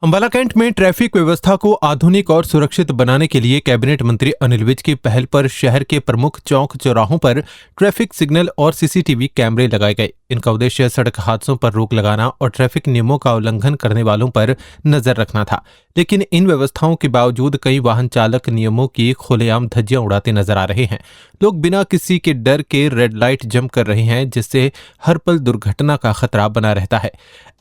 Ambala cantt में traffic व्यवस्था को आधुनिक और सुरक्षित बनाने के लिए कैबिनेट मंत्री अनिल विज की पहल पर शहर के प्रमुख चौक चौराहों पर ट्रैफिक सिग्नल और सीसीटीवी कैमरे लगाए गए। इनका उद्देश्य सड़क हादसों पर रोक लगाना और ट्रैफिक नियमों का उल्लंघन करने वालों पर नजर रखना था। लेकिन इन व्यवस्थाओं के बावजूद कई वाहन चालक नियमों की खुलेआम धज्जियां उड़ाते नजर आ रहे हैं। लोग बिना किसी के डर के रेड लाइट जंप कर रहे हैं, जिससे हर पल दुर्घटना का खतरा बना रहता है।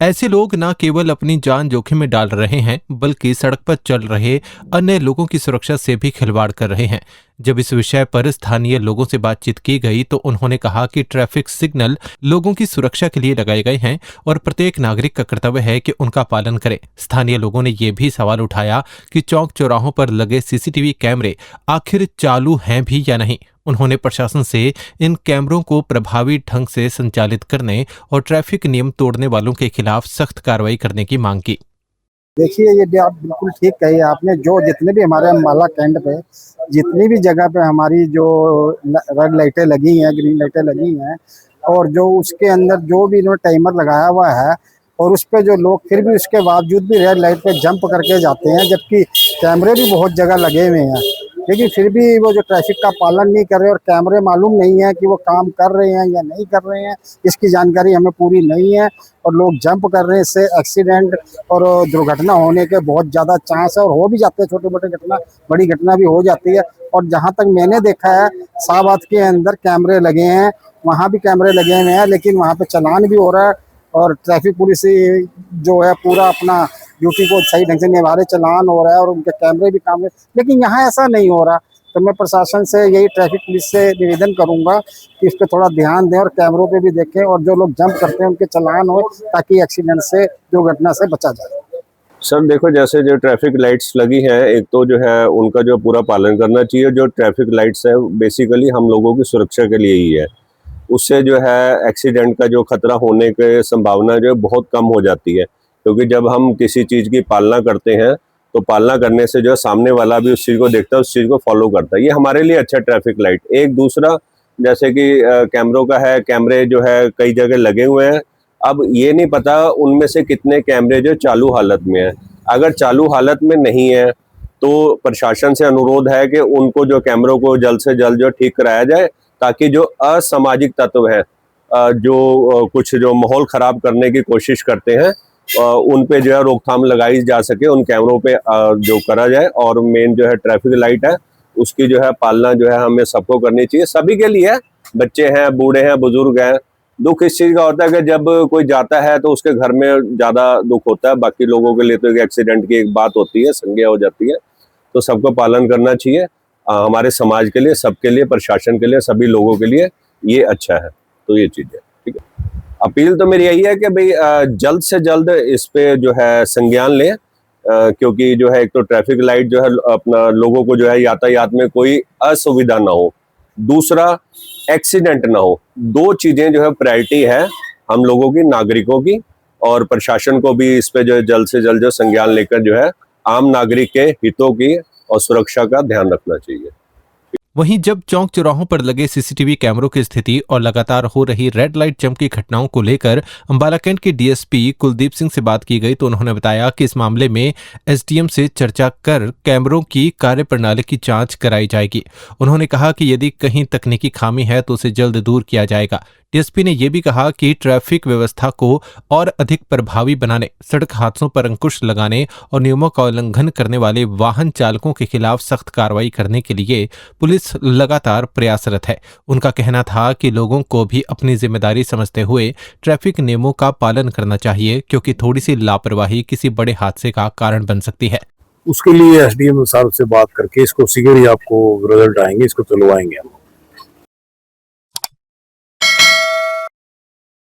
ऐसे लोग न केवल अपनी जान जोखिम में डाल रहे हैं, बल्कि सड़क पर चल रहे अन्य लोगों की सुरक्षा से भी खिलवाड़ कर रहे हैं। जब इस विषय पर स्थानीय लोगों से बातचीत की गई तो उन्होंने कहा कि ट्रैफिक सिग्नल लोगों की सुरक्षा के लिए लगाए गए हैं और प्रत्येक नागरिक का कर्तव्य है कि उनका पालन करें। स्थानीय लोगों ने यह भी सवाल उठाया कि चौक चौराहों पर लगे सीसीटीवी कैमरे आखिर चालू हैं भी या नहीं। उन्होंने प्रशासन से इन कैमरों को प्रभावी ढंग से संचालित करने और ट्रैफिक नियम तोड़ने वालों के खिलाफ सख्त कार्रवाई करने की मांग की। देखिए, ये आप बिल्कुल ठीक कही आपने। जो जितने भी हमारे अंबाला कैंट पे जितनी भी जगह पे हमारी जो रेड लाइटें लगी हैं, ग्रीन लाइटें लगी हैं, और जो उसके अंदर जो भी इन्होंने टाइमर लगाया हुआ है, और उस पे जो लोग फिर भी उसके बावजूद भी रेड लाइट पे जंप करके जाते हैं, जबकि कैमरे भी बहुत जगह लगे हुए हैं, लेकिन फिर भी वो जो ट्रैफिक का पालन नहीं कर रहे और कैमरे मालूम नहीं है कि वो काम कर रहे हैं या नहीं कर रहे हैं, इसकी जानकारी हमें पूरी नहीं है, और लोग जंप कर रहे हैं। इससे एक्सीडेंट और दुर्घटना होने के बहुत ज़्यादा चांस है, और हो भी जाते हैं। छोटे मोटे घटना, बड़ी घटना भी हो जाती है। और जहाँ तक मैंने देखा है, शाहबाद के अंदर कैमरे लगे हैं, वहाँ भी कैमरे लगे हुए हैं, लेकिन वहाँ पे चालान भी हो रहा है, और ट्रैफिक पुलिस जो है पूरा अपना ड्यूटी को सही ढंग से निभा रहे, चालान हो रहा है और उनके कैमरे भी काम। लेकिन यहाँ ऐसा नहीं हो रहा। तो मैं प्रशासन से यही ट्रैफिक पुलिस से निवेदन करूंगा कि इस पे थोड़ा ध्यान दें और कैमरों पे भी देखें, और जो लोग जंप करते हैं उनके चालान हो, ताकि एक्सीडेंट से, दुर्घटना से बचा जाए। सर देखो, जैसे जो ट्रैफिक लाइट्स लगी हैं, एक तो जो है उनका जो पूरा पालन करना चाहिए। जो ट्रैफिक लाइट्स है बेसिकली हम लोगों की सुरक्षा के लिए ही है। उससे जो है एक्सीडेंट का जो खतरा होने की संभावना जो है बहुत कम हो जाती है, क्योंकि जब हम किसी चीज़ की पालना करते हैं तो पालना करने से जो है सामने वाला भी उस चीज़ को देखता है, उस चीज़ को फॉलो करता है। ये हमारे लिए अच्छा ट्रैफिक लाइट। एक दूसरा जैसे कि कैमरों का है, कैमरे जो है कई जगह लगे हुए हैं। अब ये नहीं पता उनमें से कितने कैमरे जो चालू हालत में हैं। अगर चालू हालत में नहीं है तो प्रशासन से अनुरोध है कि उनको जो कैमरों को जल्द से जल्द जो ठीक कराया जाए, ताकि जो असामाजिक तत्व हैं, जो कुछ जो माहौल ख़राब करने की कोशिश करते हैं, उन पे जो है रोकथाम लगाई जा सके, उन कैमरों पे जो करा जाए। और मेन जो है ट्रैफिक लाइट है, उसकी जो है पालना जो है हमें सबको करनी चाहिए, सभी के लिए। बच्चे हैं, बूढ़े हैं, बुजुर्ग हैं। दुख इस चीज़ का होता है कि जब कोई जाता है तो उसके घर में ज़्यादा दुख होता है। बाकी लोगों के लिए तो एक एक्सीडेंट की एक बात होती है, संज्ञा हो जाती है। तो सबको पालन करना चाहिए। हमारे समाज के लिए, सबके लिए, प्रशासन के लिए, सभी लोगों के लिए ये अच्छा है। तो ये चीज़ है, ठीक है। अपील तो मेरी यही है कि भाई जल्द से जल्द इस पे जो है संज्ञान लें, क्योंकि जो है एक तो ट्रैफिक लाइट जो है अपना लोगों को जो है यातायात में कोई असुविधा ना हो, दूसरा एक्सीडेंट ना हो। दो चीज़ें जो है प्रायोरिटी है हम लोगों की, नागरिकों की, और प्रशासन को भी इस पे जो है जल्द से जल्द जो संज्ञान लेकर जो है आम नागरिक के हितों की और सुरक्षा का ध्यान रखना चाहिए। वहीं जब चौक चौराहों पर लगे सीसीटीवी कैमरों की स्थिति और लगातार हो रही रेड लाइट जंप की घटनाओं को लेकर अंबाला कैंट के डीएसपी कुलदीप सिंह से बात की गई तो उन्होंने बताया कि इस मामले में एसडीएम से चर्चा कर कैमरों की कार्यप्रणाली की जांच कराई जाएगी। उन्होंने कहा कि यदि कहीं तकनीकी खामी है तो उसे जल्द दूर किया जाएगा। डीएसपी ने यह भी कहा कि ट्रैफिक व्यवस्था को और अधिक प्रभावी बनाने, सड़क हादसों पर अंकुश लगाने और नियमों का उल्लंघन करने वाले वाहन चालकों के खिलाफ सख्त कार्रवाई करने के लिए पुलिस लगातार प्रयासरत है। उनका कहना था कि लोगों को भी अपनी जिम्मेदारी समझते हुए ट्रैफिक नियमों का पालन करना चाहिए, क्योंकि थोड़ी सी लापरवाही किसी बड़े हादसे का कारण बन सकती है। उसके लिए एसडीएम साहब से बात करके इसको शीघ्र ही आपको रिजल्ट आएंगे, इसको चलवाएंगे हम।